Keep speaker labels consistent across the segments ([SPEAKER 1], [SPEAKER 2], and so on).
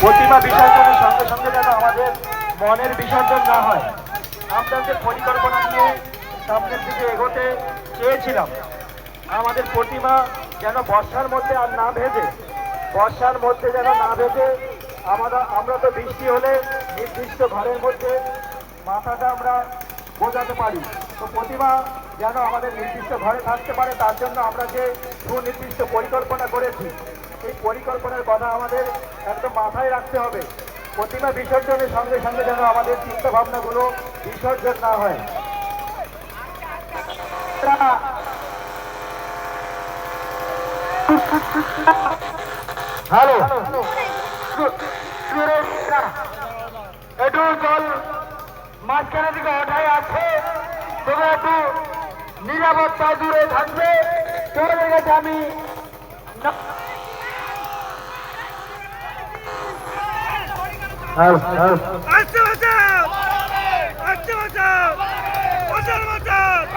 [SPEAKER 1] প্রতিমা বিসর্জনের সঙ্গে সঙ্গে যেন আমাদের মনের বিসর্জন না হয়। আমরা যে পরিকল্পনা নিয়ে সামনের দিকে এগোতে চেয়েছিলাম, আমাদের প্রতিমা যেন বর্ষার মধ্যে আর না ভেজে, বর্ষার মধ্যে যেন না ভেজে আমরা তো বৃষ্টি হলে নির্দিষ্ট ঘরের মধ্যে মাথাটা আমরা বোঝাতে পারি। তো প্রতিমা যেন আমাদের নির্দিষ্ট ঘরে থাকতে পারে, তার জন্য আমরা যে সুনির্দিষ্ট পরিকল্পনা করেছি, এই পরিকল্পনার কথা আমাদের একদম মাথায় রাখতে হবে। প্রতিমা বিসর্জনের সঙ্গে সঙ্গে যেন আমাদের চিন্তা ভাবনাগুলো বিসর্জন না হয়। হ্যালো, একটু জল মাঝখানে দিকে ওঠাই আছে, তোমরা একটু নিরাপত্তা দূরে থাকবে। তোমাদের কাছে আমি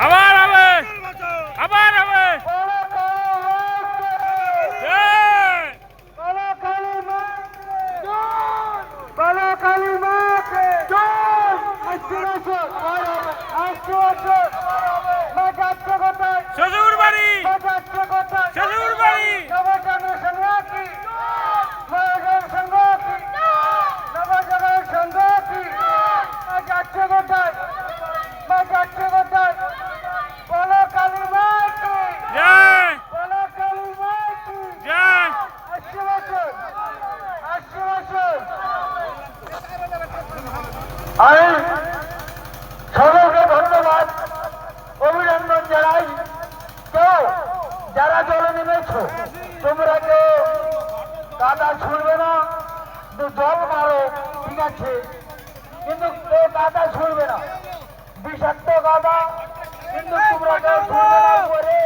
[SPEAKER 2] আবার হবে, আবার হবে। শ্বশুর বাড়ি, শ্বশুর বাড়ি,
[SPEAKER 1] আমি সকলকে ধন্যবাদ, অভিনন্দন জানাই। কেউ যারা জলে নেমেছ, তোমরা কেউ কাদা ছুড়বে না, জল মারো, ঠিক আছে, কিন্তু কেউ কাদা ছুড়বে না, বিষাক্ত কাদা কিন্তু তোমরা কেউ ছুড়বে না। করে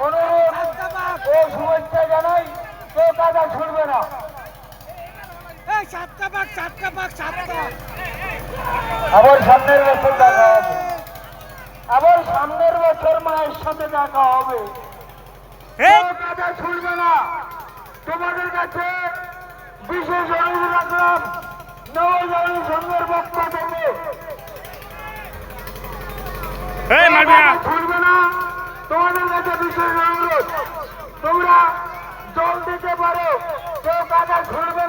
[SPEAKER 1] অনুরোধ ও শুভেচ্ছা জানাই, কেউ কাদা ছুড়বে না। আবার সামনের বছর দেখা হবে, আবার সামনের বছর মায়ের সাথে দেখা হবে। কেউ কাদা ছুড়বে না। তোমাদের কাছে বিশেষ অনুরোধ রাখলাম, নবজাগরণ সংঘের পক্ষ থেকে ছুড়বে না। তোমাদের কাছে বিশেষ অনুরোধ, তোমরা জল দিতে পারো, কেউ কাদা ছুড়বে